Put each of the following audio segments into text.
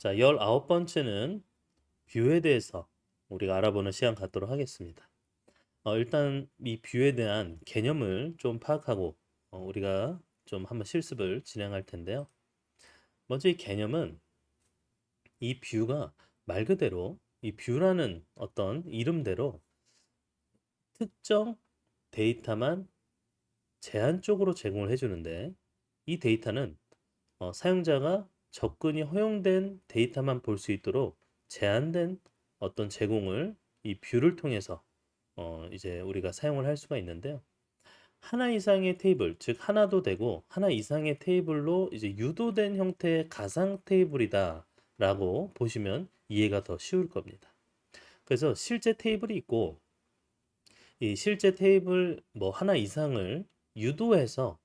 자, 19번째는 뷰에 대해서 우리가 알아보는 시간 갖도록 하겠습니다. 일단 이 뷰에 대한 개념을 좀 파악하고 우리가 좀 한번 실습을 진행할 텐데요. 먼저 이 개념은 이 뷰가 말 그대로 이 뷰라는 어떤 이름대로 특정 데이터만 제한적으로 제공을 해주는데 이 데이터는 사용자가 접근이 허용된 데이터만 볼 수 있도록 제한된 어떤 제공을 이 뷰를 통해서 이제 우리가 사용을 할 수가 있는데요. 하나 이상의 테이블, 즉 하나도 되고 하나 이상의 테이블로 이제 유도된 형태의 가상 테이블이다라고 보시면 이해가 더 쉬울 겁니다. 그래서 실제 테이블이 있고 이 실제 테이블 뭐 하나 이상을 유도해서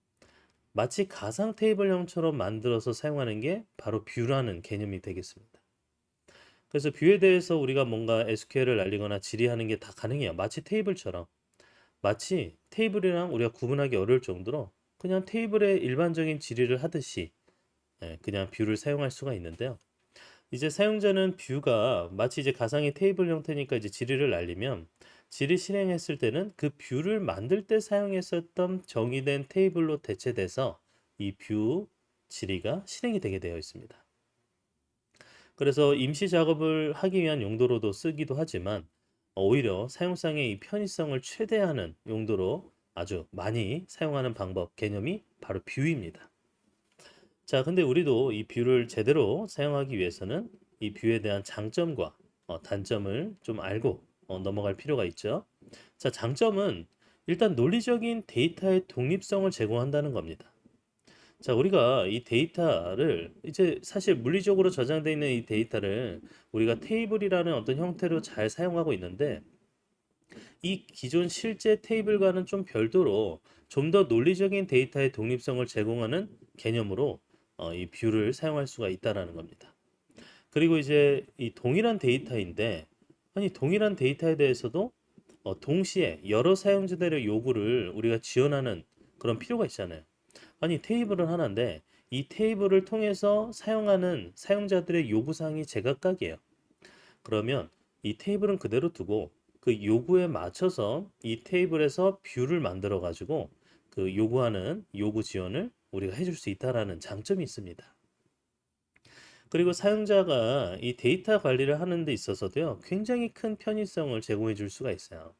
마치 가상 테이블형처럼 만들어서 사용하는 게 바로 뷰라는 개념이 되겠습니다. 그래서 뷰에 대해서 우리가 뭔가 SQL을 날리거나 질의하는 게 다 가능해요. 마치 테이블처럼. 마치 테이블이랑 우리가 구분하기 어려울 정도로 그냥 테이블에 일반적인 질의를 하듯이 그냥 뷰를 사용할 수가 있는데요. 이제 사용자는 뷰가 마치 이제 가상의 테이블 형태니까 이제 질의를 날리면 질의 실행했을 때는 그 뷰를 만들 때 사용했었던 정의된 테이블로 대체돼서 이 뷰 질의가 실행이 되게 되어 있습니다. 그래서 임시 작업을 하기 위한 용도로도 쓰기도 하지만 오히려 사용상의 이 편의성을 최대화하는 용도로 아주 많이 사용하는 방법, 개념이 바로 뷰입니다. 자, 근데 우리도 이 뷰를 제대로 사용하기 위해서는 이 뷰에 대한 장점과 단점을 좀 알고 넘어갈 필요가 있죠. 자, 장점은 일단 논리적인 데이터의 독립성을 제공한다는 겁니다. 자, 우리가 이 데이터를 이제 사실 물리적으로 저장되어 있는 이 데이터를 우리가 테이블이라는 어떤 형태로 잘 사용하고 있는데 이 기존 실제 테이블과는 좀 별도로 좀 더 논리적인 데이터의 독립성을 제공하는 개념으로 이 뷰를 사용할 수가 있다라는 겁니다. 그리고 이제 이 동일한 데이터인데 아니 동일한 데이터에 대해서도 동시에 여러 사용자들의 요구를 우리가 지원하는 그런 필요가 있잖아요. 아니 테이블은 하나인데 이 테이블을 통해서 사용하는 사용자들의 요구사항이 제각각이에요. 그러면 이 테이블은 그대로 두고 그 요구에 맞춰서 이 테이블에서 뷰를 만들어 가지고 그 요구하는 요구 지원을 우리가 해줄 수 있다라는 장점이 있습니다. 그리고 사용자가 이 데이터 관리를 하는 데 있어서도요, 굉장히 큰 편의성을 제공해 줄 수가 있어요.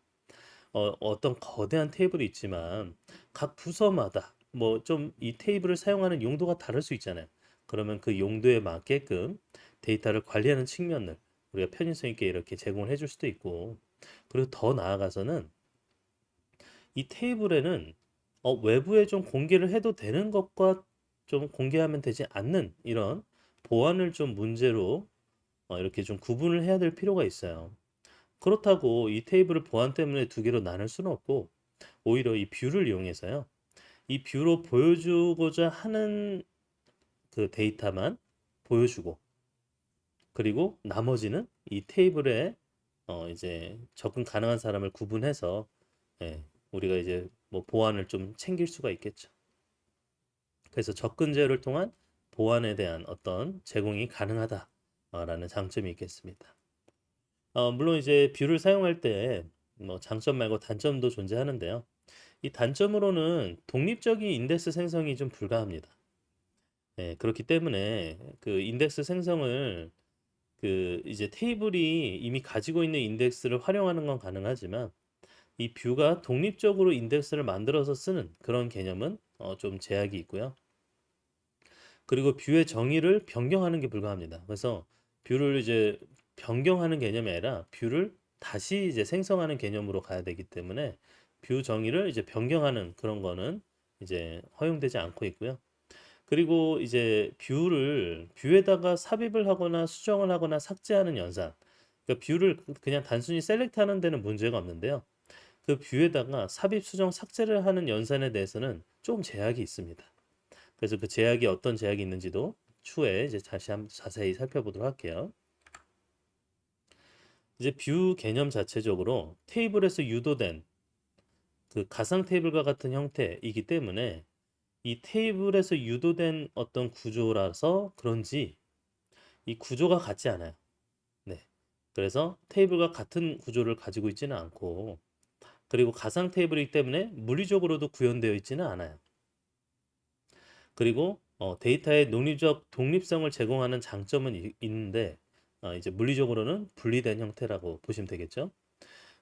어떤 거대한 테이블이 있지만 각 부서마다 뭐 좀 이 테이블을 사용하는 용도가 다를 수 있잖아요. 그러면 그 용도에 맞게끔 데이터를 관리하는 측면을 우리가 편의성 있게 이렇게 제공을 해줄 수도 있고, 그리고 더 나아가서는 이 테이블에는 외부에 좀 공개를 해도 되는 것과 좀 공개하면 되지 않는 이런 보안을 좀 문제로 이렇게 좀 구분을 해야 될 필요가 있어요. 그렇다고 이 테이블을 보안 때문에 두 개로 나눌 수는 없고 오히려 이 뷰를 이용해서요. 이 뷰로 보여주고자 하는 그 데이터만 보여주고 그리고 나머지는 이 테이블에 이제 접근 가능한 사람을 구분해서 예, 우리가 이제 뭐 보안을 좀 챙길 수가 있겠죠. 그래서 접근 제어를 통한 보안에 대한 어떤 제공이 가능하다라는 장점이 있겠습니다. 물론 이제 뷰를 사용할 때 뭐 장점 말고 단점도 존재하는데요. 이 단점으로는 독립적인 인덱스 생성이 좀 불가합니다. 예, 그렇기 때문에 그 인덱스 생성을 그 이제 테이블이 이미 가지고 있는 인덱스를 활용하는 건 가능하지만 이 뷰가 독립적으로 인덱스를 만들어서 쓰는 그런 개념은 좀 제약이 있고요. 그리고 뷰의 정의를 변경하는 게 불가합니다. 그래서 뷰를 이제 변경하는 개념이 아니라 뷰를 다시 이제 생성하는 개념으로 가야 되기 때문에 뷰 정의를 이제 변경하는 그런 거는 이제 허용되지 않고 있고요. 그리고 이제 뷰에다가 삽입을 하거나 수정을 하거나 삭제하는 연산. 그러니까 뷰를 그냥 단순히 셀렉트하는 데는 문제가 없는데요. 그 뷰에다가 삽입, 수정, 삭제를 하는 연산에 대해서는 좀 제약이 있습니다. 그래서 그 제약이 어떤 제약이 있는지도 추후에 이제 다시 한번 자세히 살펴보도록 할게요. 이제 뷰 개념 자체적으로 테이블에서 유도된 그 가상 테이블과 같은 형태이기 때문에 이 테이블에서 유도된 어떤 구조라서 그런지 이 구조가 같지 않아요. 네. 그래서 테이블과 같은 구조를 가지고 있지는 않고, 그리고 가상 테이블이기 때문에 물리적으로도 구현되어 있지는 않아요. 그리고 데이터의 논리적 독립성을 제공하는 장점은 있는데 이제 물리적으로는 분리된 형태라고 보시면 되겠죠.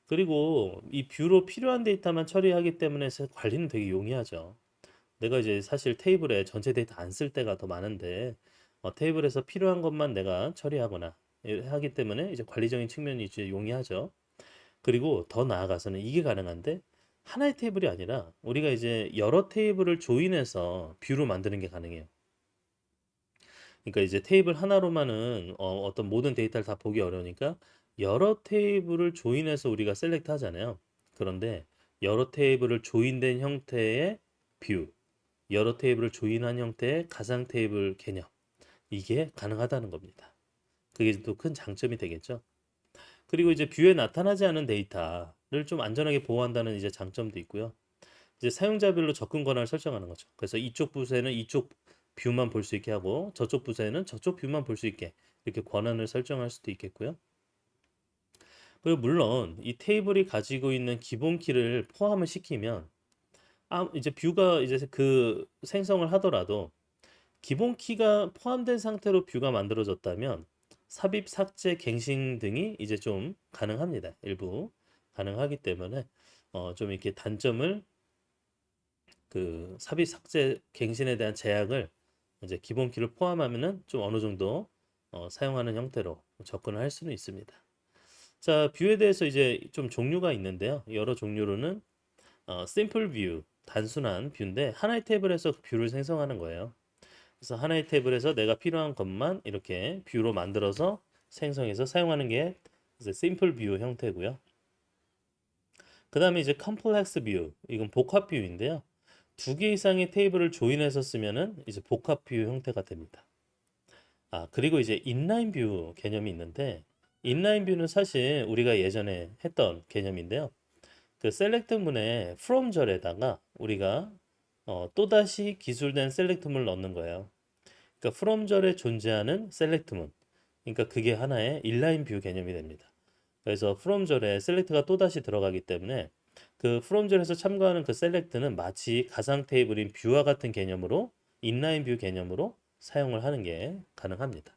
그리고 이 뷰로 필요한 데이터만 처리하기 때문에 관리는 되게 용이하죠. 내가 이제 사실 테이블에 전체 데이터 안 쓸 때가 더 많은데 테이블에서 필요한 것만 내가 처리하거나 하기 때문에 이제 관리적인 측면이 이제 용이하죠. 그리고 더 나아가서는 이게 가능한데 하나의 테이블이 아니라 우리가 이제 여러 테이블을 조인해서 뷰로 만드는 게 가능해요. 그러니까 이제 테이블 하나로만은 어떤 모든 데이터를 다 보기 어려우니까 여러 테이블을 조인해서 우리가 셀렉트 하잖아요. 그런데 여러 테이블을 조인된 형태의 뷰, 여러 테이블을 조인한 형태의 가상 테이블 개념, 이게 가능하다는 겁니다. 그게 또 큰 장점이 되겠죠. 그리고 이제 뷰에 나타나지 않은 데이터를 좀 안전하게 보호한다는 이제 장점도 있고요. 이제 사용자별로 접근 권한을 설정하는 거죠. 그래서 이쪽 부서에는 이쪽 뷰만 볼 수 있게 하고 저쪽 부서에는 저쪽 뷰만 볼 수 있게 이렇게 권한을 설정할 수도 있겠고요. 그리고 물론 이 테이블이 가지고 있는 기본 키를 포함을 시키면 이제 뷰가 이제 그 생성을 하더라도 기본 키가 포함된 상태로 뷰가 만들어졌다면 삽입, 삭제, 갱신 등이 이제 좀 가능합니다. 일부 가능하기 때문에 좀 이렇게 단점을 그 삽입, 삭제, 갱신에 대한 제약을 이제 기본 키를 포함하면은 좀 어느 정도 사용하는 형태로 접근을 할 수는 있습니다. 자, 뷰에 대해서 이제 좀 종류가 있는데요. 여러 종류로는 심플 뷰, 단순한 뷰인데 하나의 탭을해서 뷰를 생성하는 거예요. 그래서 하나의 탭을해서 내가 필요한 것만 이렇게 뷰로 만들어서 생성해서 사용하는 게 이제 심플 뷰 형태고요. 그 다음에 이제 컴플렉스 뷰, 이건 복합 뷰인데요. 두 개 이상의 테이블을 조인해서 쓰면은 이제 복합 뷰 형태가 됩니다. 그리고 이제 인라인 뷰 개념이 있는데 인라인 뷰는 사실 우리가 예전에 했던 개념인데요. 그 셀렉트 문에 from 절에다가 우리가 또다시 기술된 셀렉트문을 넣는 거예요. 그러니까 from 절에 존재하는 셀렉트문. 그러니까 그게 하나의 인라인 뷰 개념이 됩니다. 그래서 from 절에 셀렉트가 또다시 들어가기 때문에 그 from 절에서 참고하는 그 셀렉트는 마치 가상 테이블인 뷰와 같은 개념으로 인라인 뷰 개념으로 사용을 하는 게 가능합니다.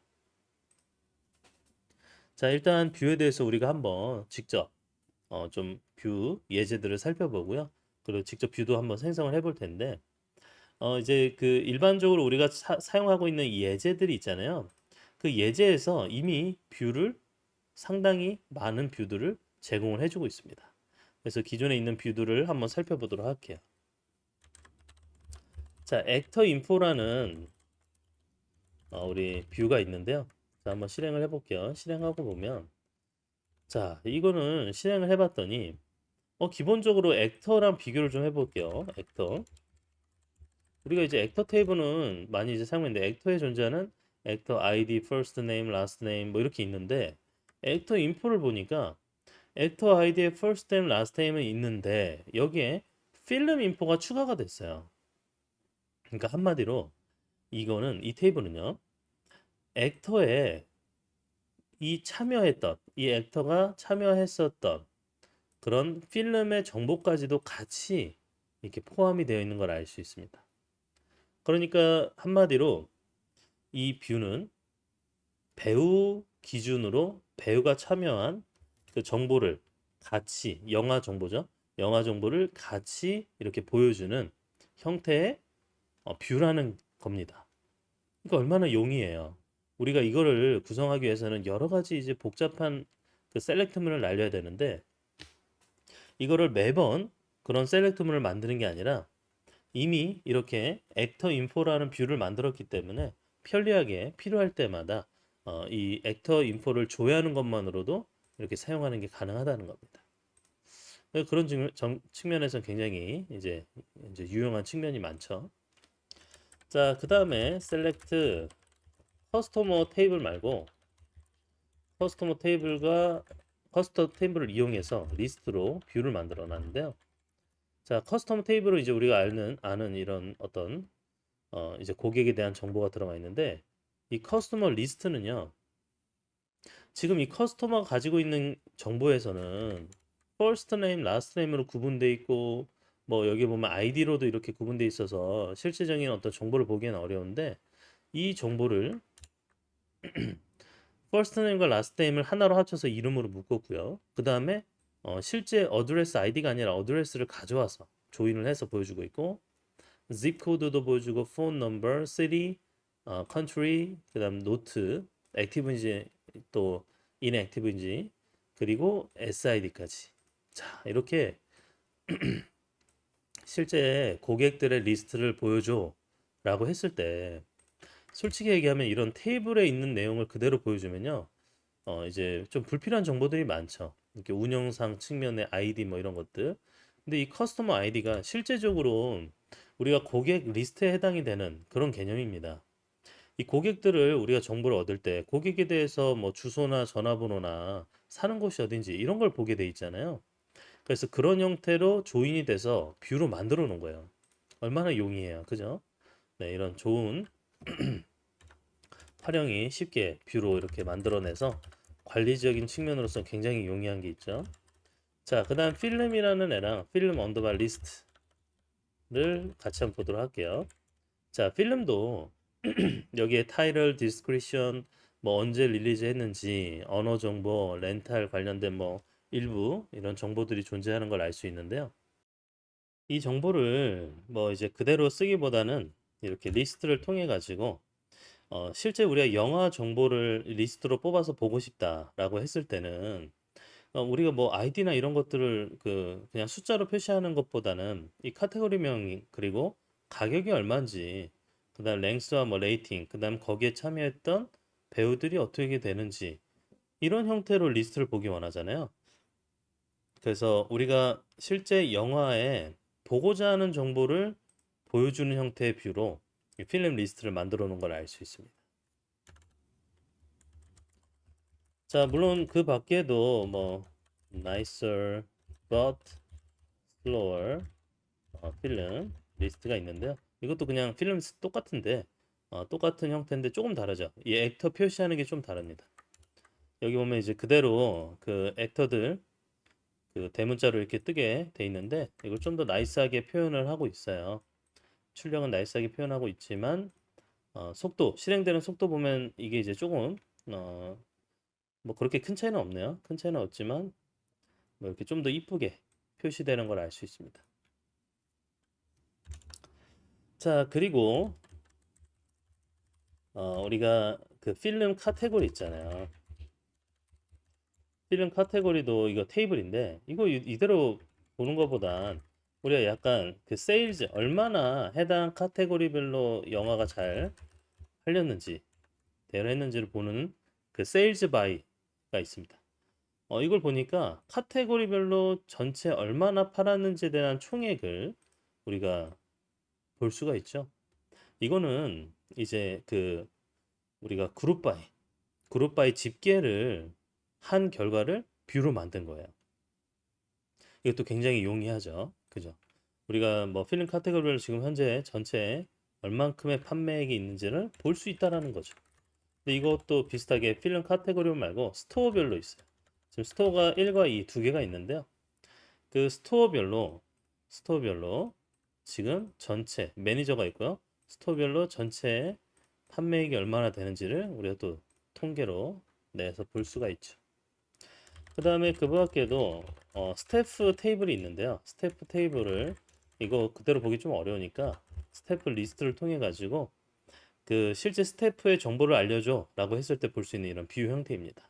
자, 일단 뷰에 대해서 우리가 한번 직접 좀 뷰 예제들을 살펴보고요. 그리고 직접 뷰도 한번 생성을 해볼 텐데 이제 그 일반적으로 우리가 사용하고 있는 예제들이 있잖아요. 그 예제에서 이미 뷰를 상당히 많은 뷰들을 제공을 해주고 있습니다. 그래서 기존에 있는 뷰들을 한번 살펴보도록 할게요. 자, 액터 인포라는 우리 뷰가 있는데요. 자, 한번 실행을 해볼게요. 실행하고 보면 자, 이거는 실행을 해봤더니 기본적으로 액터랑 비교를 좀 해볼게요. 액터. 우리가 이제 액터 테이블은 많이 이제 사용했는데 액터에 존재하는 액터 아이디, first name, last name 뭐 이렇게 있는데 액터 인포를 보니까 액터 아이디에 first name, last name은 있는데 여기에 필름 인포가 추가가 됐어요. 그러니까 한마디로 이거는 이 테이블은요. 액터에 이 액터가 참여했었던 그런 필름의 정보까지도 같이 이렇게 포함이 되어 있는 걸 알 수 있습니다. 그러니까 한마디로 이 뷰는 배우 기준으로 배우가 참여한 그 정보를 같이 영화 정보죠. 영화 정보를 같이 이렇게 보여주는 형태의 뷰라는 겁니다. 그러니까 얼마나 용이해요. 우리가 이거를 구성하기 위해서는 여러 가지 이제 복잡한 그 셀렉트문을 날려야 되는데 이거를 매번 그런 셀렉트문을 만드는 게 아니라 이미 이렇게 액터 인포라는 뷰를 만들었기 때문에 편리하게 필요할 때마다 이 액터 인포를 조회하는 것만으로도 이렇게 사용하는 게 가능하다는 겁니다. 그런 측면에서 굉장히 이제 유용한 측면이 많죠. 자, 그 다음에 셀렉트 커스터머 테이블 말고 커스터머 테이블을 이용해서 리스트로 뷰를 만들어 놨는데요. 자, 커스텀 테이블은 이제 우리가 아는 이런 어떤 이제 고객에 대한 정보가 들어가 있는데 이 커스터머 리스트는요. 지금 이 커스터머가 가지고 있는 정보에서는 first name, last name으로 구분돼 있고 뭐 여기 보면 아이디로도 이렇게 구분돼 있어서 실질적인 어떤 정보를 보기에는 어려운데 이 정보를 first name과 last name을 하나로 합쳐서 이름으로 묶었고요. 그 다음에 실제 어드레스 아이디가 아니라 어드레스를 가져와서 조인을 해서 보여주고 있고 zip 코드도 보여주고 phone number, city, country, 그다음 노트, 액티브인지 또 inactive인지 그리고 SID까지. 자, 이렇게 실제 고객들의 리스트를 보여줘라고 했을 때 솔직히 얘기하면 이런 테이블에 있는 내용을 그대로 보여주면요. 이제 좀 불필요한 정보들이 많죠. 이렇게 운영상 측면의 아이디 뭐 이런 것들. 근데 이 커스터머 아이디가 실제적으로 우리가 고객 리스트에 해당이 되는 그런 개념입니다. 이 고객들을 우리가 정보를 얻을 때 고객에 대해서 뭐 주소나 전화번호나 사는 곳이 어딘지 이런 걸 보게 돼 있잖아요. 그래서 그런 형태로 조인이 돼서 뷰로 만들어 놓은 거예요. 얼마나 용이해요. 그죠? 네, 이런 좋은 활용이 쉽게 뷰로 이렇게 만들어내서 관리적인 측면으로서 굉장히 용이한 게 있죠. 자, 그 다음 필름이라는 애랑 필름 언더바 리스트를 같이 한번 보도록 할게요. 자, 필름도 여기에 타이틀, 디스크리션, 뭐 언제 릴리즈 했는지, 언어 정보, 렌탈 관련된 뭐 일부 이런 정보들이 존재하는 걸 알 수 있는데요. 이 정보를 뭐 이제 그대로 쓰기보다는 이렇게 리스트를 통해 가지고 실제 우리가 영화 정보를 리스트로 뽑아서 보고 싶다라고 했을 때는 우리가 뭐 아이디나 이런 것들을 그냥 숫자로 표시하는 것보다는 이 카테고리명 그리고 가격이 얼마인지 그다음 랭스와 뭐 레이팅 그다음 거기에 참여했던 배우들이 어떻게 되는지 이런 형태로 리스트를 보기 원하잖아요. 그래서 우리가 실제 영화에 보고자 하는 정보를 보여주는 형태의 뷰로 이 필름 리스트를 만들어 놓은 걸 알 수 있습니다. 자, 물론 그 밖에도 뭐 nicer but slower 필름 리스트가 있는데요. 이것도 그냥 필름 똑같은데 똑같은 형태인데 조금 다르죠. 이 액터 표시하는 게 좀 다릅니다. 여기 보면 이제 그대로 그 액터들 그 대문자로 이렇게 뜨게 돼 있는데 이걸 좀 더 나이스하게 표현을 하고 있어요. 출력은 나이스하게 표현하고 있지만 속도 실행되는 속도 보면 이게 이제 조금 뭐 그렇게 큰 차이는 없네요. 큰 차이는 없지만 뭐 이렇게 좀 더 이쁘게 표시되는 걸 알 수 있습니다. 자, 그리고 우리가 그 필름 카테고리 있잖아요. 필름 카테고리도 이거 테이블인데 이거 이대로 보는 것보단 우리가 약간 그 세일즈 얼마나 해당 카테고리별로 영화가 잘 팔렸는지 대여했는지를 보는 그 세일즈 바이가 있습니다. 이걸 보니까 카테고리별로 전체 얼마나 팔았는지에 대한 총액을 우리가 볼 수가 있죠. 이거는 이제 그 우리가 그룹 바이 집계를 한 결과를 뷰로 만든 거예요. 이것도 굉장히 용이하죠. 그죠? 우리가 뭐 필름 카테고리를 지금 현재 전체 얼만큼의 판매액이 있는지를 볼 수 있다라는 거죠. 근데 이것도 비슷하게 필름 카테고리 말고 스토어별로 있어요. 지금 스토어가 1과 2 두 개가 있는데요. 그 스토어별로 지금 전체 매니저가 있고요. 스토어별로 전체 판매액이 얼마나 되는지를 우리가 또 통계로 내서 볼 수가 있죠. 그 다음에 그 밖에도 스태프 테이블이 있는데요. 스태프 테이블을 이거 그대로 보기 좀 어려우니까 스태프 리스트를 통해 가지고 그 실제 스태프의 정보를 알려줘 라고 했을 때 볼 수 있는 이런 비유 형태입니다.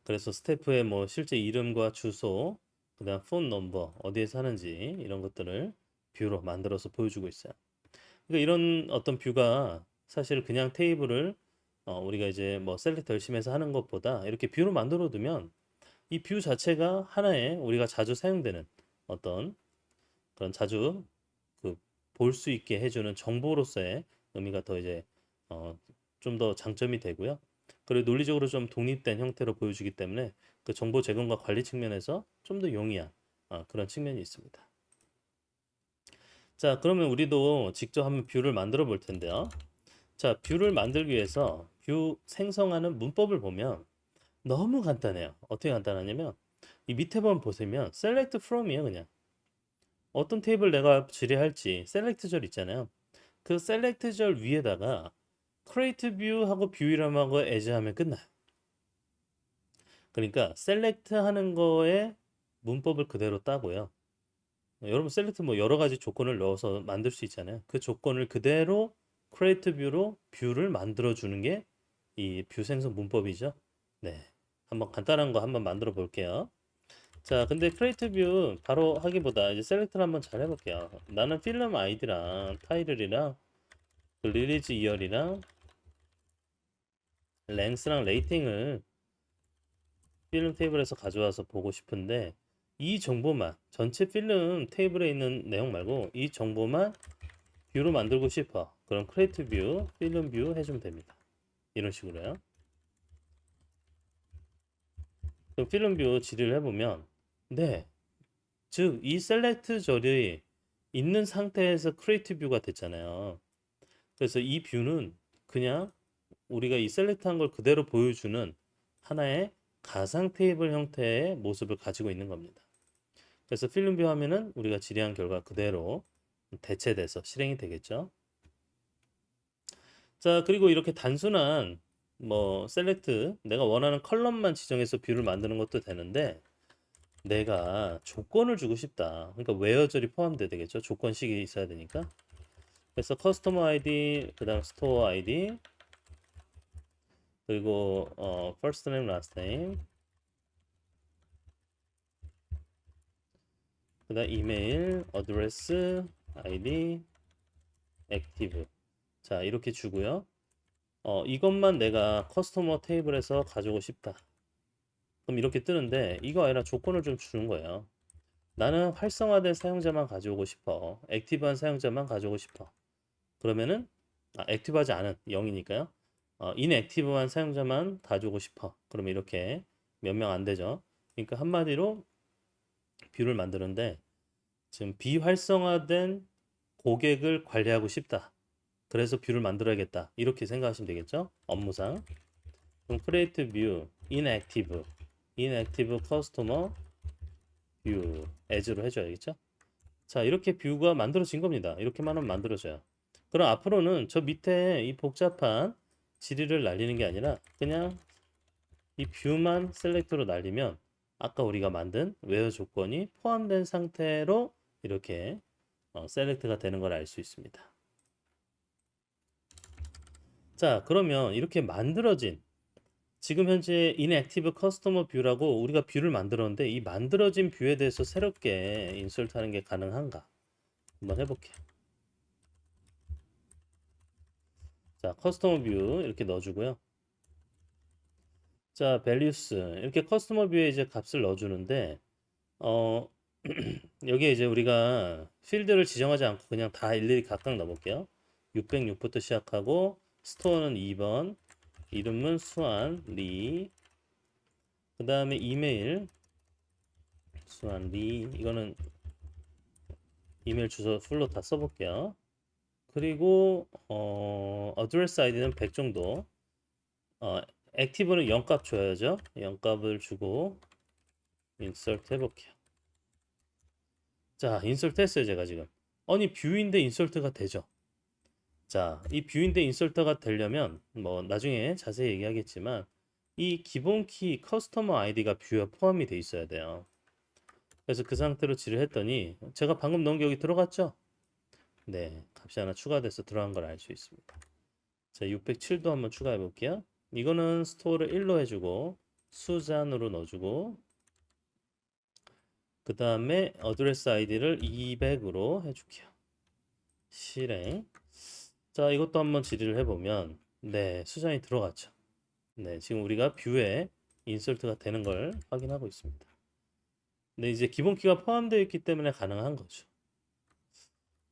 그래서 스태프의 뭐 실제 이름과 주소 그 다음 폰 넘버 어디에 사는지 이런 것들을 뷰로 만들어서 보여주고 있어요. 그러니까 이런 어떤 뷰가 사실 그냥 테이블을 우리가 이제 뭐 셀렉트 열심히 해서 하는 것보다 이렇게 뷰로 만들어 두면 이 뷰 자체가 하나의 우리가 자주 사용되는 어떤 그런 자주 그 볼 수 있게 해주는 정보로서의 의미가 더 이제 좀 더 장점이 되고요. 그리고 논리적으로 좀 독립된 형태로 보여주기 때문에 그 정보 제공과 관리 측면에서 좀 더 용이한 그런 측면이 있습니다. 자, 그러면 우리도 직접 한번 뷰를 만들어 볼 텐데요. 자, 뷰를 만들기 위해서 뷰 생성하는 문법을 보면 너무 간단해요. 어떻게 간단하냐면 이 밑에 보면 보시면 select from이에요. 그냥 어떤 테이블 내가 질의할지 select 절 있잖아요. 그 select 절 위에다가 create view 하고 view 이름하고 as 하면 끝나요. 그러니까 select 하는 거에 문법을 그대로 따고요. 여러분 select 뭐 여러 가지 조건을 넣어서 만들 수 있잖아요. 그 조건을 그대로 create view로 뷰를 만들어 주는 게 이 뷰 생성 문법이죠. 네. 한번 간단한 거 한번 만들어 볼게요. 자, 근데 create view 바로 하기보다 이제 select를 한번 잘 해볼게요. 나는 필름 아이디랑 타이틀이랑 리리즈 이열이랑 랭스랑 레이팅을 필름 테이블에서 가져와서 보고 싶은데 이 정보만 전체 필름 테이블에 있는 내용 말고 이 정보만 뷰로 만들고 싶어. 그럼 크리에이트 뷰, 필름 뷰 해주면 됩니다. 이런 식으로요. 그럼 필름 뷰 질의를 해보면 네, 즉 이 셀렉트 절이 있는 상태에서 크리에이트 뷰가 됐잖아요. 그래서 이 뷰는 그냥 우리가 이 셀렉트한 걸 그대로 보여주는 하나의 가상 테이블 형태의 모습을 가지고 있는 겁니다. 그래서 필름 뷰 하면은 우리가 질의한 결과 그대로 대체돼서 실행이 되겠죠. 자, 그리고 이렇게 단순한 뭐 셀렉트 내가 원하는 컬럼만 지정해서 뷰를 만드는 것도 되는데 내가 조건을 주고 싶다. 그러니까 웨어절이 포함돼야 되겠죠. 조건식이 있어야 되니까. 그래서 커스터머 아이디, 그다음 스토어 아이디, 그리고 first name, last name, 그다음 이메일, 어드레스, 아이디, 액티브. 자, 이렇게 주고요. 이것만 내가 커스터머 테이블에서 가져오고 싶다. 그럼 이렇게 뜨는데 이거 아니라 조건을 좀 주는 거예요. 나는 활성화된 사용자만 가져오고 싶어. 액티브한 사용자만 가져오고 싶어. 그러면은 액티브하지 않은 0이니까요. 인액티브한 사용자만 가져오고 싶어. 그러면 이렇게 몇 명 안 되죠. 그러니까 한마디로 뷰를 만드는데 지금 비활성화된 고객을 관리하고 싶다. 그래서 뷰를 만들어야겠다. 이렇게 생각하시면 되겠죠. 업무상. 그럼 create view, inactive customer view as로 해줘야겠죠. 자, 이렇게 뷰가 만들어진 겁니다. 이렇게만 하면 만들어져요. 그럼 앞으로는 저 밑에 이 복잡한 지리를 날리는 게 아니라 그냥 이 뷰만 셀렉트로 날리면 아까 우리가 만든 웨어 조건이 포함된 상태로 이렇게 셀렉트가 되는 걸 알 수 있습니다. 자, 그러면 이렇게 만들어진 지금 현재 inactive customer view라고 우리가 뷰를 만들었는데 이 만들어진 뷰에 대해서 새롭게 인설트 하는 게 가능한가? 한번 해볼게요. 자, 커스터머 뷰 이렇게 넣어주고요. 자, values 이렇게 커스터머 뷰에 이제 값을 넣어주는데 어 여기에 이제 우리가 필드를 지정하지 않고 그냥 다 일일이 각각 넣어볼게요. 606부터 시작하고 스토어는 2번, 이름은 수환, 리, 그 다음에 이메일 수환, 리 이거는 이메일 주소 풀로 다 써볼게요. 그리고 어드레스 아이디는 100 정도. 액티브는 0값 줘야죠. 0값을 주고 인서트 해볼게요. 자, 인서트 했어요, 제가 지금. 아니, 뷰인데 인서트가 되죠. 자, 이 뷰인데 인서트가 되려면 뭐 나중에 자세히 얘기하겠지만 이 기본 키 커스터머 아이디가 뷰에 포함이 돼 있어야 돼요. 그래서 그 상태로 질을 했더니 제가 방금 넣은 게 여기 들어갔죠? 네, 값이 하나 추가돼서 들어간 걸 알 수 있습니다. 자, 607도 한번 추가해 볼게요. 이거는 스토어를 1로 해주고 수잔으로 넣어주고 그 다음에 어드레스 아이디를 200으로 해줄게요. 실행. 자, 이것도 한번 질의를 해보면 네, 수잔이 들어갔죠. 네, 지금 우리가 뷰에 인설트가 되는 걸 확인하고 있습니다. 근데 이제 기본 키가 포함되어 있기 때문에 가능한 거죠.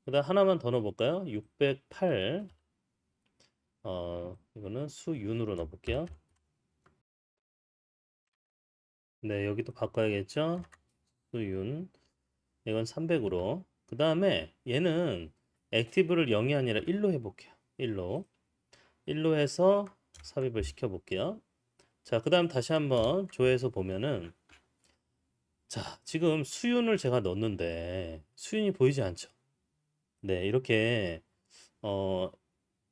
그 다음 하나만 더 넣어볼까요? 608 이거는 수윤으로 넣어볼게요. 네, 여기도 바꿔야겠죠? 수윤. 이건 300으로. 그 다음에 얘는 액티브를 0이 아니라 1로 해볼게요. 1로. 1로 해서 삽입을 시켜 볼게요. 자, 그 다음 다시 한번 조회해서 보면은 자, 지금 수윤을 제가 넣었는데 수윤이 보이지 않죠? 네, 이렇게 어,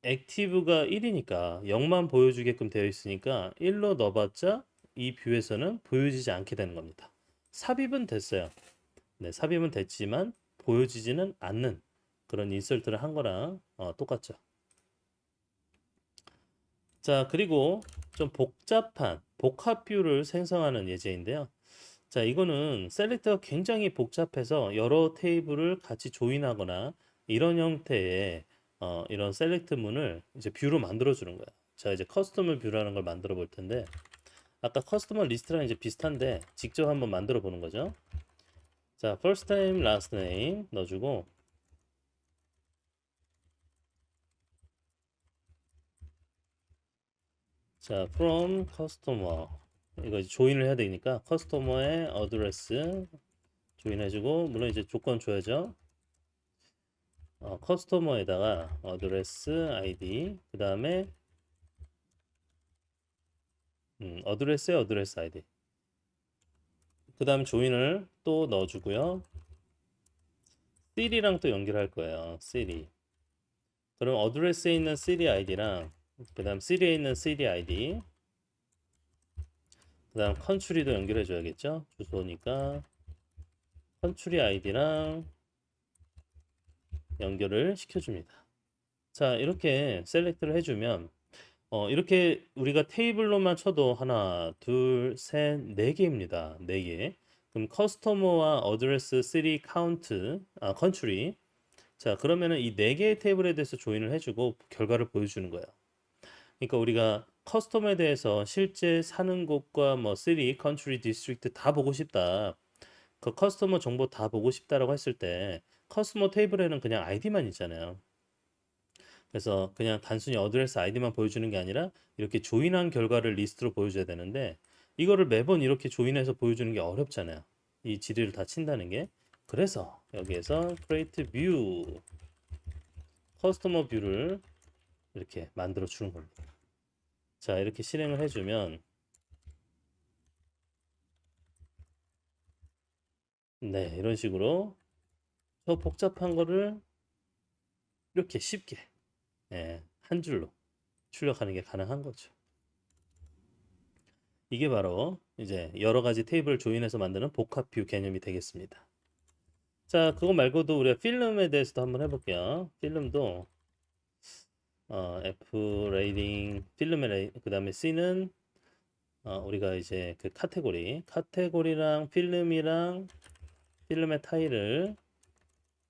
액티브가 1이니까 0만 보여주게끔 되어 있으니까 1로 넣어봤자 이 뷰에서는 보여지지 않게 되는 겁니다. 삽입은 됐어요. 네, 삽입은 됐지만 보여지지는 않는 그런 인설트를 한 거랑 똑같죠. 자, 그리고 좀 복잡한 복합 뷰를 생성하는 예제인데요. 자, 이거는 셀렉터가 굉장히 복잡해서 여러 테이블을 같이 조인하거나 이런 형태의 이런 셀렉트 문을 이제 뷰로 만들어 주는 거야. 자, 이제 커스텀을 뷰라는 걸 만들어 볼 텐데 아까 커스텀을 리스트랑 이제 비슷한데 직접 한번 만들어 보는 거죠. 자, first name, last name 넣어주고 자, from customer 이거 이제 조인을 해야 되니까 커스터머의 어드레스 조인해주고 물론 이제 조건 줘야죠. 커스터머에다가 어드레스 아이디 그 다음에 어드레스에 어드레스 아이디 그 다음 조인을 또 넣어주고요. 시리랑 또 연결할 거예요. 시리 그럼 어드레스에 있는 시리 아이디랑 그 다음 시리에 있는 시리 아이디 그 다음 컨트리도 연결해 줘야겠죠. 주소니까 컨트리 아이디랑 연결을 시켜줍니다. 자, 이렇게 셀렉트를 해주면 이렇게 우리가 테이블로만 쳐도 하나, 둘, 셋, 네 개입니다. 네 개. 그럼 커스터머와 어드레스, 시리, 카운트, 컨트리. 자, 그러면은 이 네 개의 테이블에 대해서 조인을 해주고 결과를 보여주는 거예요. 그러니까 우리가 커스터머에 대해서 실제 사는 곳과 뭐 시리, 컨트리, 디스트릭트 다 보고 싶다. 그 커스터머 정보 다 보고 싶다라고 했을 때 커스터머 테이블에는 그냥 아이디만 있잖아요. 그래서 그냥 단순히 어드레스 아이디만 보여주는 게 아니라 이렇게 조인한 결과를 리스트로 보여줘야 되는데 이거를 매번 이렇게 조인해서 보여주는 게 어렵잖아요. 이 지리를 다 친다는 게. 그래서 여기에서 create view 커스터머 뷰를 이렇게 만들어 주는 겁니다. 자, 이렇게 실행을 해주면 네, 이런 식으로 저 복잡한 거를 이렇게 쉽게 한 줄로 출력하는 게 가능한 거죠. 이게 바로 이제 여러 가지 테이블 조인해서 만드는 복합 뷰 개념이 되겠습니다. 자, 그거 말고도 우리가 필름에 대해서도 한번 해볼게요. 필름도 F 레이딩 필름의 그 다음에 C는 우리가 이제 그 카테고리랑 필름이랑 필름의 타일을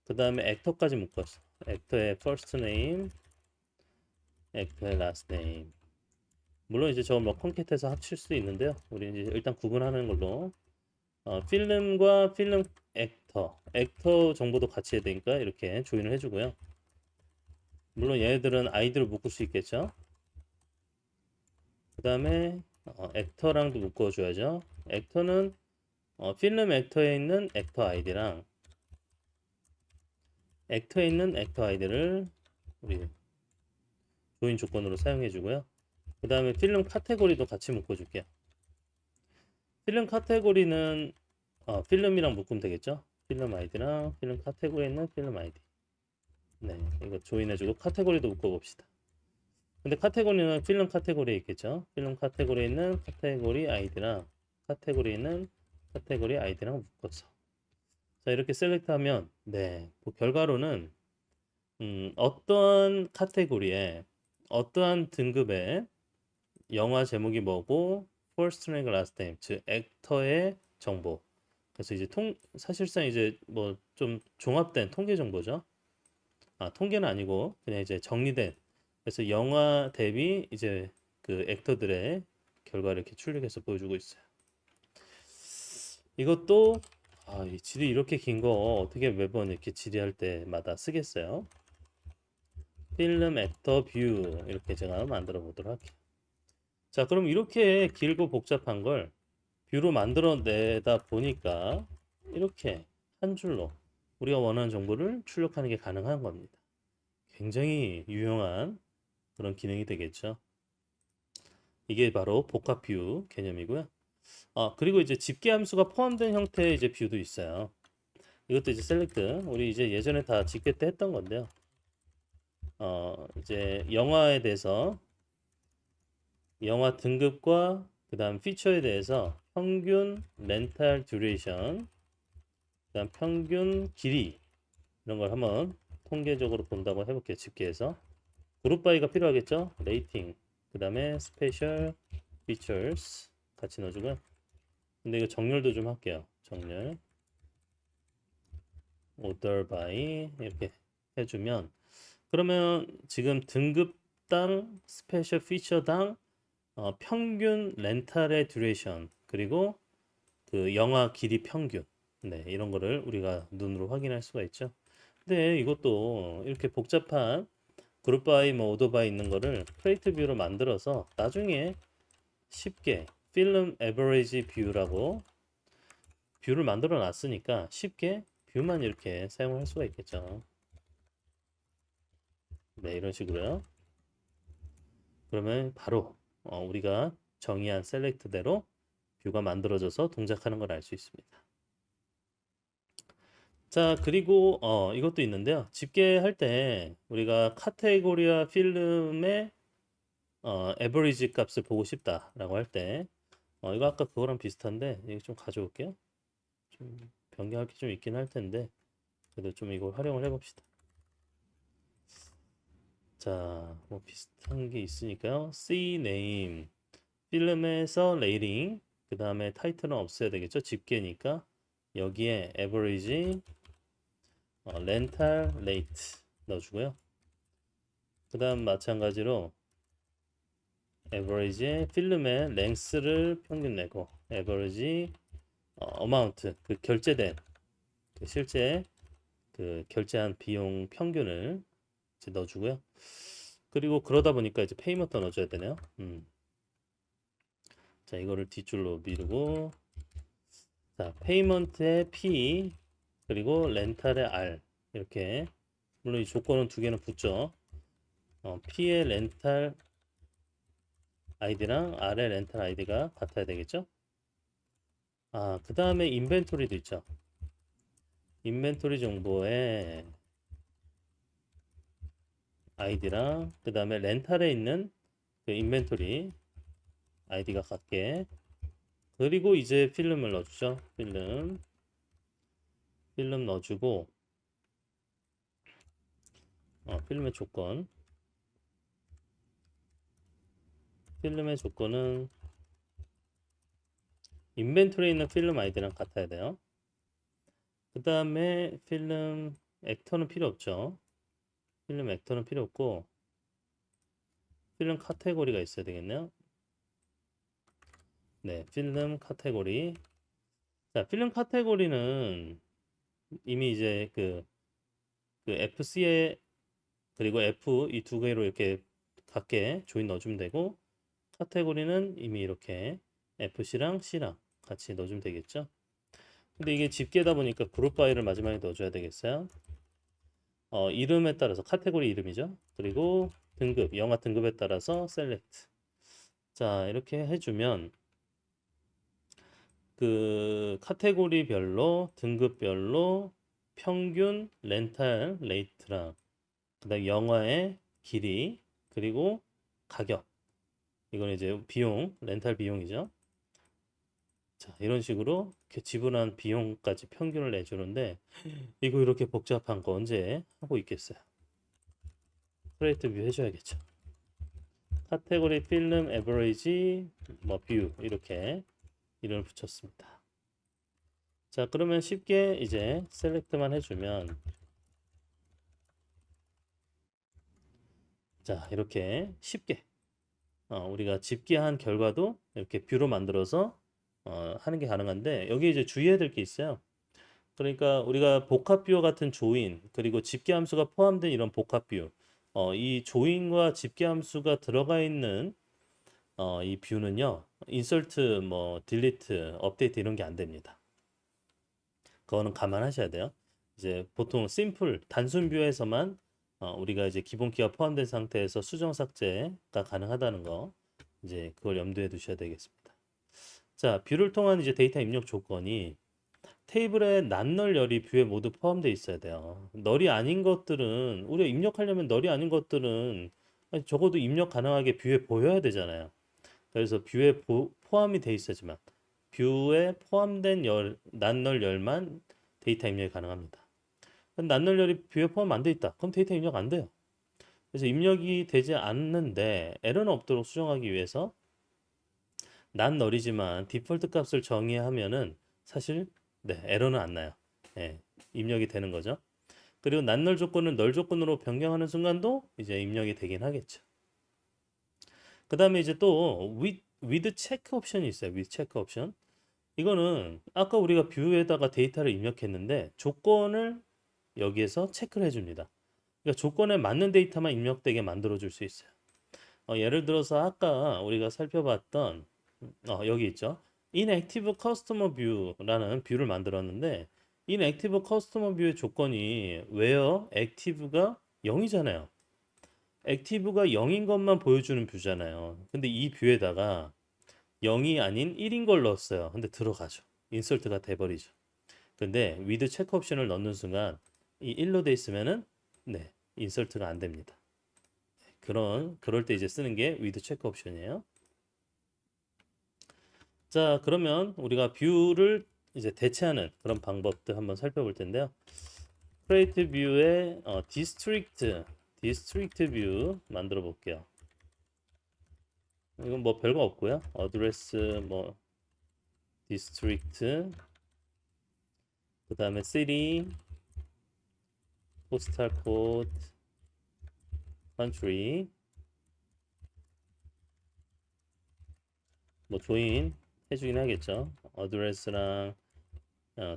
그 다음에 액터까지 묶었어. 액터의 first name, 액터의 last name. 물론 이제 저거 뭐 콘캣해서 합칠 수도 있는데요. 우리 이제 일단 구분하는 걸로 필름과 필름 액터 정보도 같이 해야 되니까 이렇게 조인을 해주고요. 물론 얘네들은 아이디로 묶을 수 있겠죠. 그 다음에 액터랑도 묶어줘야죠. 액터는 필름 액터에 있는 액터 아이디랑 액터에 있는 액터 아이디를 우리 조인 조건으로 사용해주고요. 그 다음에 필름 카테고리도 같이 묶어줄게요. 필름 카테고리는 필름이랑 묶으면 되겠죠. 필름 아이디랑 필름 카테고리에 있는 필름 아이디. 네, 이거 조인해주고 카테고리도 묶어봅시다. 근데 카테고리는 필름 카테고리에 있겠죠. 필름 카테고리에 있는 카테고리 아이디랑 카테고리에 있는 카테고리 아이디랑 묶어서 자 이렇게 셀렉트하면 네, 그 결과로는 어떠한 카테고리에 어떠한 등급의 영화 제목이 뭐고 first rank last name 즉 액터의 정보 그래서 이제 사실상 이제 뭐 좀 종합된 통계 정보죠. 통계는 아니고 그냥 이제 정리된 그래서 영화 대비 이제 그 액터들의 결과를 이렇게 출력해서 보여주고 있어요. 이것도 이 지리 이렇게 긴 거 어떻게 매번 이렇게 지리할 때마다 쓰겠어요? 필름 액터 뷰 이렇게 제가 만들어 보도록 할게요. 자, 그럼 이렇게 길고 복잡한 걸 뷰로 만들어내다 보니까 이렇게 한 줄로 우리가 원하는 정보를 출력하는 게 가능한 겁니다. 굉장히 유용한 그런 기능이 되겠죠. 이게 바로 복합 뷰 개념이고요. 그리고 이제 집계 함수가 포함된 형태의 이제 뷰도 있어요. 이것도 이제 셀렉트. 우리 이제 예전에 다 집계 때 했던 건데요. 이제 영화에 대해서 영화 등급과 그다음 피처에 대해서 평균 렌탈 듀레이션, 그다음 평균 길이 이런 걸 한번 통계적으로 본다고 해볼게요. 집계해서 그룹 바이가 필요하겠죠. 레이팅, 그다음에 스페셜 피처스 같이 넣어주고요. 근데 이거 정렬도 좀 할게요. 정렬 order by 이렇게 해주면 그러면 지금 등급당 스페셜 피처당 평균 렌탈의 듀레이션 그리고 그 영화 길이 평균 네 이런 거를 우리가 눈으로 확인할 수가 있죠. 근데 이것도 이렇게 복잡한 그룹 바이 뭐 오더 바이 있는 거를 크레이트 뷰로 만들어서 나중에 쉽게 필름 에버리지 뷰라고 뷰를 만들어 놨으니까 쉽게 뷰만 이렇게 사용할 수가 있겠죠. 네 이런 식으로요. 그러면 바로 우리가 정의한 셀렉트대로 뷰가 만들어져서 동작하는 걸 알 수 있습니다. 자, 그리고 이것도 있는데요. 집계할 때 우리가 카테고리와 필름의 에버리지 값을 보고 싶다라고 할 때 이거 아까 그거랑 비슷한데 이거 좀 가져올게요. 좀 변경할 게 좀 있긴 할 텐데 그래도 좀 이걸 활용을 해봅시다. 자, 뭐 비슷한 게 있으니까요. C name 필름에서 레이팅 그 다음에 타이틀은 없애야 되겠죠. 집계니까 여기에 average 렌탈 레이트 넣어주고요. 그 다음 마찬가지로 average의 필름의 랭스를 평균 내고 average amount 그 결제된 그 실제 그 결제한 비용 평균을 이제 넣어주고요. 그리고 그러다 보니까 이제 페이먼트 넣어줘야 되네요. 자 이거를 뒷줄로 미루고 자 페이먼트의 P 그리고 렌탈의 R 이렇게 물론 이 조건은 두 개는 붙죠. P의 렌탈 아이디랑 R의 렌탈 아이디가 같아야 되겠죠. 그 다음에 인벤토리도 있죠. 인벤토리 정보에 아이디랑 그 다음에 렌탈에 있는 그 인벤토리 아이디가 같게 그리고 이제 필름을 넣어주죠. 필름 넣어주고 필름의 조건은 인벤토리에 있는 필름 아이디랑 같아야 돼요. 그 다음에 필름 액터는 필요 없죠. 필름 액터는 필요 없고 필름 카테고리가 있어야 되겠네요. 네, 필름 카테고리. 자, 필름 카테고리는 이미 이제 그 FC에 그리고 F 이 두 개로 이렇게 각게 조인 넣어주면 되고 카테고리는 이미 이렇게 FC랑 C랑 같이 넣어주면 되겠죠. 근데 이게 집계다 보니까 그룹 바이를 마지막에 넣어줘야 되겠어요. 이름에 따라서 카테고리 이름이죠. 그리고 등급, 영화 등급에 따라서 셀렉트. 자, 이렇게 해주면 그 카테고리별로 등급별로 평균 렌탈 레이트랑 그다음 영화의 길이 그리고 가격 이건 이제 비용 렌탈 비용이죠. 자 이런 식으로 이렇게 지불한 비용까지 평균을 내주는데 이거 이렇게 복잡한 거 언제 하고 있겠어요. 크리에이트 뷰 해줘야겠죠. 카테고리 필름 에버리지 뷰 이렇게 이름을 붙였습니다. 자 그러면 쉽게 이제 셀렉트만 해주면 자 이렇게 쉽게 우리가 집계한 결과도 이렇게 뷰로 만들어서 하는 게 가능한데 여기 이제 주의해야 될 게 있어요. 그러니까 우리가 복합 뷰와 같은 조인 그리고 집계 함수가 포함된 이런 복합 뷰 이 조인과 집계 함수가 들어가 있는 이 뷰는요 인설트 뭐 딜리트 업데이트 이런 게 안 됩니다. 그거는 감안하셔야 돼요. 이제 보통 심플 단순 뷰에서만 우리가 이제 기본키가 포함된 상태에서 수정 삭제가 가능하다는 거 이제 그걸 염두에 두셔야 되겠습니다. 자, 뷰를 통한 이제 데이터 입력 조건이 테이블에 낱널 열이 뷰에 모두 포함되어 있어야 돼요. 널이 아닌 것들은 우리가 입력하려면 널이 아닌 것들은 적어도 입력 가능하게 뷰에 보여야 되잖아요. 그래서 뷰에 포함이 돼 있어야지만 뷰에 포함된 낱널 열만 데이터 입력이 가능합니다. 낱널 열이 뷰에 포함 안 돼 있다. 그럼 데이터 입력 안 돼요. 그래서 입력이 되지 않는데 에러는 없도록 수정하기 위해서 낱널이지만 디폴트 값을 정의하면은 사실 에러는 안 나요. 예, 입력이 되는 거죠. 그리고 낱널 조건을 널 조건으로 변경하는 순간도 이제 입력이 되긴 하겠죠. 그 다음에 이제 또 with check 옵션이 있어요. with check 옵션. 이거는 아까 우리가 뷰에다가 데이터를 입력했는데 조건을 여기에서 체크를 해줍니다. 그러니까 조건에 맞는 데이터만 입력되게 만들어 줄 수 있어요. 예를 들어서 아까 우리가 살펴봤던 여기 있죠. inactive customer view라는 뷰를 만들었는데 inactive customer view의 조건이 where active가 0이잖아요. active가 0인 것만 보여주는 뷰잖아요. 근데 이 뷰에다가 0이 아닌 1인 걸 넣었어요. 근데 들어가죠. 인설트가 돼버리죠. 근데 with check 옵션을 넣는 순간 이 1로 돼 있으면은 인설트가 안 됩니다. 그럴 때 이제 쓰는 게 with check 옵션이에요. 자, 그러면 우리가 뷰를 이제 대체하는 그런 방법들 한번 살펴볼 텐데요. create view의 district view 만들어 볼게요. 이건 뭐 별거 없고요. address 뭐 district 그 다음에 city postal code country 뭐 join 해주긴 하겠죠. address랑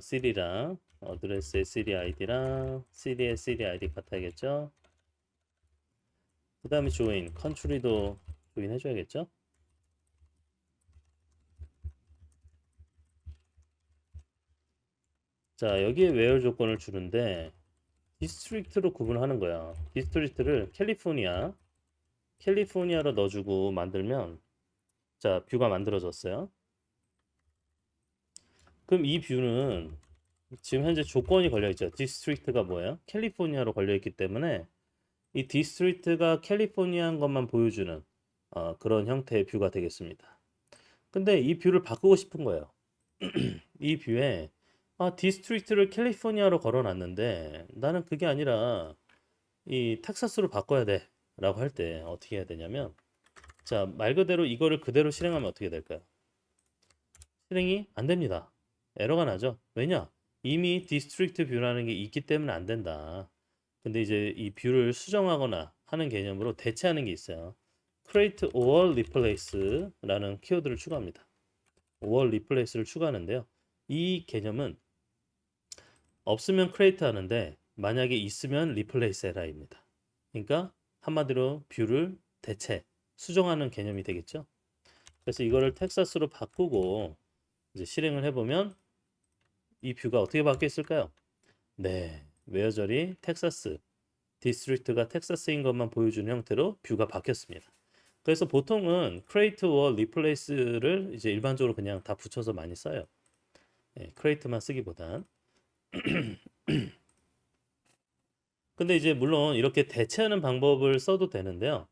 city랑 address의 city id랑 city의 city id 같아야겠죠. 그 다음에 join country도 join 해줘야겠죠. 자, 여기에 where 조건을 주는데 디스트릭트로 구분하는 거야. 디스트릭트를 캘리포니아로 넣어주고 만들면 자, 뷰가 만들어졌어요. 그럼 이 뷰는 지금 현재 조건이 걸려있죠. 디스트릭트가 뭐예요? 캘리포니아로 걸려있기 때문에 이 디스트릭트가 캘리포니아인 것만 보여주는 그런 형태의 뷰가 되겠습니다. 근데 이 뷰를 바꾸고 싶은 거예요. 이 뷰에 디스트릭트를 캘리포니아로 걸어놨는데 나는 그게 아니라 이 텍사스로 바꿔야 돼 라고 할 때 어떻게 해야 되냐면 자, 말 그대로 이거를 그대로 실행하면 어떻게 될까요? 실행이 안 됩니다. 에러가 나죠. 왜냐? 이미 디스트릭트 뷰라는 게 있기 때문에 안 된다. 근데 이제 이 뷰를 수정하거나 하는 개념으로 대체하는 게 있어요. create or replace라는 키워드를 추가합니다. or replace를 추가하는데요. 이 개념은 없으면 create 하는데 만약에 있으면 replace 해라입니다. 그러니까 한마디로 뷰를 대체, 수정하는 개념이 되겠죠. 그래서 이거를 텍사스로 바꾸고 이제 실행을 해보면 이 뷰가 어떻게 바뀌었을까요? 웨어절이 텍사스, 디스트릭트가 텍사스인 것만 보여주는 형태로 뷰가 바뀌었습니다. 그래서 보통은 create or replace를 이제 일반적으로 그냥 다 붙여서 많이 써요. create만 쓰기보단. 근데 이제 물론 이렇게 대체하는 방법을 써도 되는데요.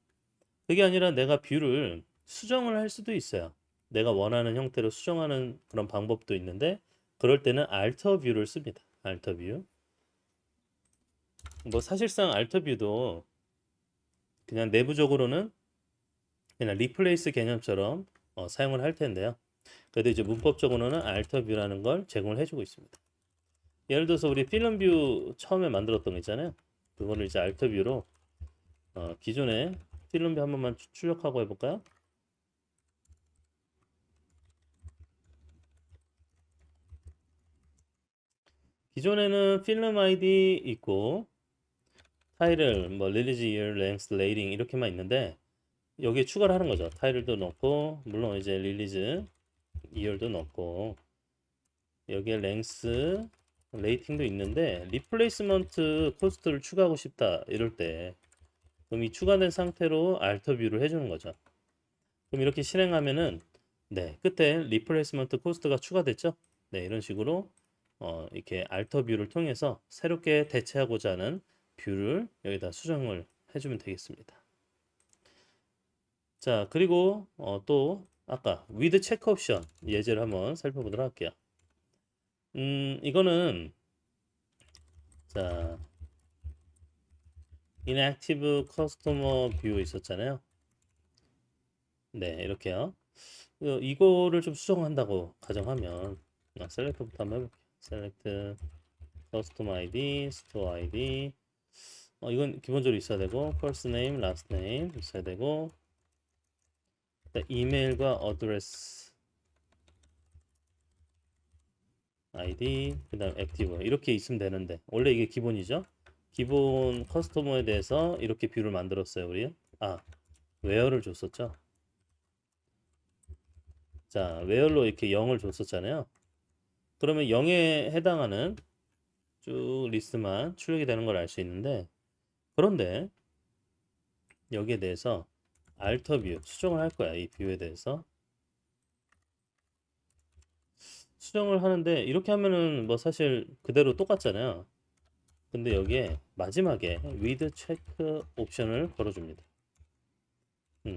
그게 아니라 내가 뷰를 수정을 할 수도 있어요. 내가 원하는 형태로 수정하는 그런 방법도 있는데 그럴 때는 alter view를 씁니다. alter view. 뭐 사실상 alter view도 그냥 내부적으로는 그냥 replace 개념처럼 사용을 할 텐데요. 그래도 이제 문법적으로는 alter view라는 걸 제공을 해주고 있습니다. 예를 들어서 우리 필름 뷰 처음에 만들었던 거 있잖아요. 그거를 이제 alter view로 기존에 필름 뷰 한 번만 출력하고 해볼까요? 기존에는 필름 아이디 있고 타이틀, 뭐 릴리즈 이어, 랭스, 레이팅 이렇게만 있는데 여기에 추가를 하는 거죠. 타이틀도 넣고 물론 이제 릴리즈 이어도 넣고 여기에 랭스 레이팅도 있는데 리플레이스먼트 코스트를 추가하고 싶다 이럴 때 그럼 이 추가된 상태로 알터 뷰를 해주는 거죠. 그럼 이렇게 실행하면은 네 끝에 리플레이스먼트 코스트가 추가됐죠. 네 이런 식으로 이렇게 알터 뷰를 통해서 새롭게 대체하고자 하는 뷰를 여기다 수정을 해주면 되겠습니다. 자 그리고 또 아까 with 체크 옵션 예제를 한번 살펴보도록 할게요. 이거는 자 inactive customer view 있었잖아요. 네, 이렇게요. 이거를 좀 수정한다고 가정하면 셀렉트부터 한번 해볼게요. select custom ID, store ID. 이건 기본적으로 있어야 되고 first name, last name 있어야 되고 이메일과 어드레스 ID 그다음 액티브 이렇게 있으면 되는데 원래 이게 기본이죠. 기본 커스터머에 대해서 이렇게 뷰를 만들었어요, 우리. 웨어를 줬었죠. 자, 웨어로 이렇게 0을 줬었잖아요. 그러면 0에 해당하는 쭉 리스트만 출력이 되는 걸 알 수 있는데 그런데 여기에 대해서 알터 뷰 수정을 할 거야. 이 뷰에 대해서 수정을 하는데 이렇게 하면은 뭐 사실 그대로 똑같잖아요. 근데 여기에 마지막에 with check 옵션을 걸어줍니다.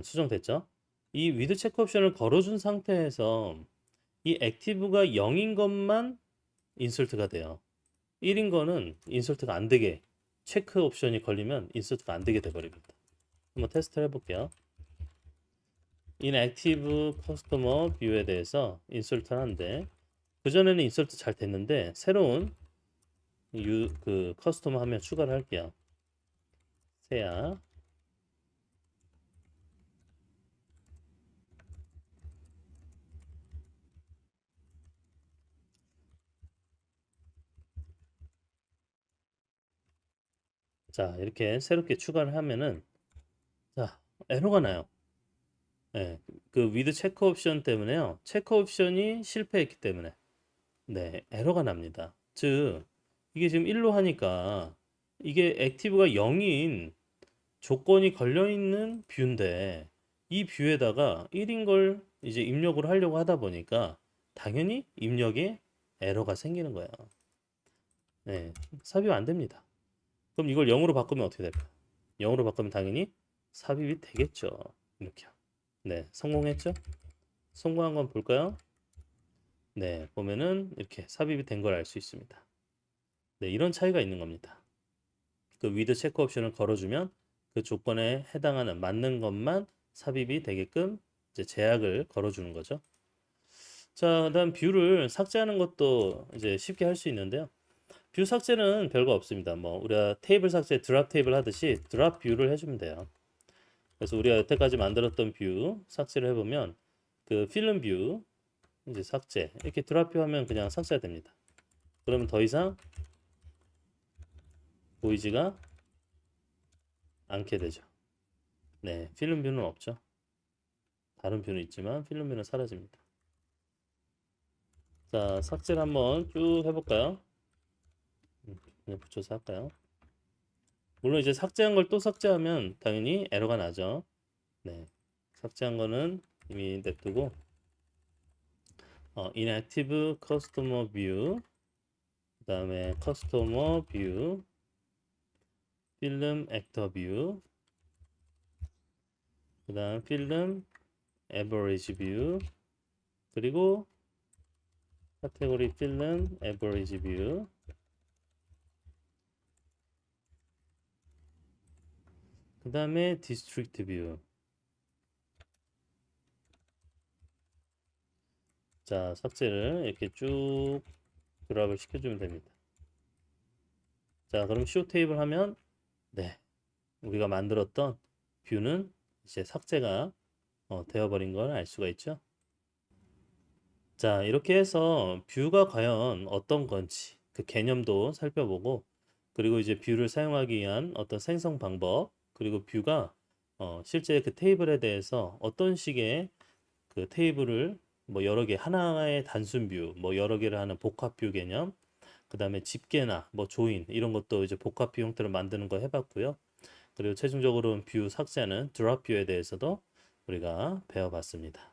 수정됐죠? 이 with check 옵션을 걸어준 상태에서 이 액티브가 0인 것만 인설트가 돼요. 1인 거는 인설트가 안 되게 체크 옵션이 걸리면 인설트가 안 되게 돼버립니다. 한번 테스트를 해볼게요. inactive customer view에 대해서 인설트를 하는데 그전에는 인설트 잘 됐는데 새로운 그 커스텀 하면 추가를 할게요. 세야 자 이렇게 새롭게 추가를 하면은 자 에러가 나요. 네, 그 with 체크 옵션 때문에요. 체크 옵션이 실패했기 때문에 네 에러가 납니다. 즉 이게 지금 1로 하니까 이게 액티브가 0인 조건이 걸려있는 뷰인데 이 뷰에다가 1인 걸 이제 입력을 하려고 하다 보니까 당연히 입력에 에러가 생기는 거예요. 네, 삽입 안 됩니다. 그럼 이걸 0으로 바꾸면 어떻게 될까요? 0으로 바꾸면 당연히 삽입이 되겠죠. 이렇게요. 네, 성공했죠? 성공한 건 볼까요? 네, 보면은 이렇게 삽입이 된 걸 알 수 있습니다. 네, 이런 차이가 있는 겁니다. 그 with 체크 옵션을 걸어주면 그 조건에 해당하는 맞는 것만 삽입이 되게끔 이제 제약을 걸어주는 거죠. 자, 그다음 뷰를 삭제하는 것도 이제 쉽게 할 수 있는데요. 뷰 삭제는 별거 없습니다. 뭐 우리가 테이블 삭제 드랍 테이블 하듯이 드랍 뷰를 해주면 돼요. 그래서 우리가 여태까지 만들었던 뷰 삭제를 해보면 그 필름 뷰 이제 삭제 이렇게 드랍 뷰 하면 그냥 삭제가 됩니다. 그러면 더 이상 보이지가 않게 되죠. 네, 필름 뷰는 없죠. 다른 뷰는 있지만 필름 뷰는 사라집니다. 자, 삭제를 한번 쭉 해볼까요? 그냥 붙여서 할까요? 물론 이제 삭제한 걸 또 삭제하면 당연히 에러가 나죠. 네, 삭제한 거는 이미 냅두고 inactive customer view 그 다음에 customer view film actor view 그 다음 film average view 그리고 카테고리 film average view 그 다음에 district view 자 삭제를 이렇게 쭉 드랍을 시켜주면 됩니다. 자 그럼 쇼 테이블 하면 네 우리가 만들었던 뷰는 이제 삭제가 되어버린 걸 알 수가 있죠. 자 이렇게 해서 뷰가 과연 어떤 건지 그 개념도 살펴보고 그리고 이제 뷰를 사용하기 위한 어떤 생성 방법 그리고 뷰가 실제 그 테이블에 대해서 어떤 식의 그 테이블을 뭐 여러 개 하나의 단순 뷰 뭐 여러 개를 하는 복합 뷰 개념 그 다음에 집계나 뭐 조인 이런 것도 이제 복합 뷰 형태로 만드는 거 해봤고요. 그리고 최종적으로는 뷰 삭제하는 드롭 뷰에 대해서도 우리가 배워봤습니다.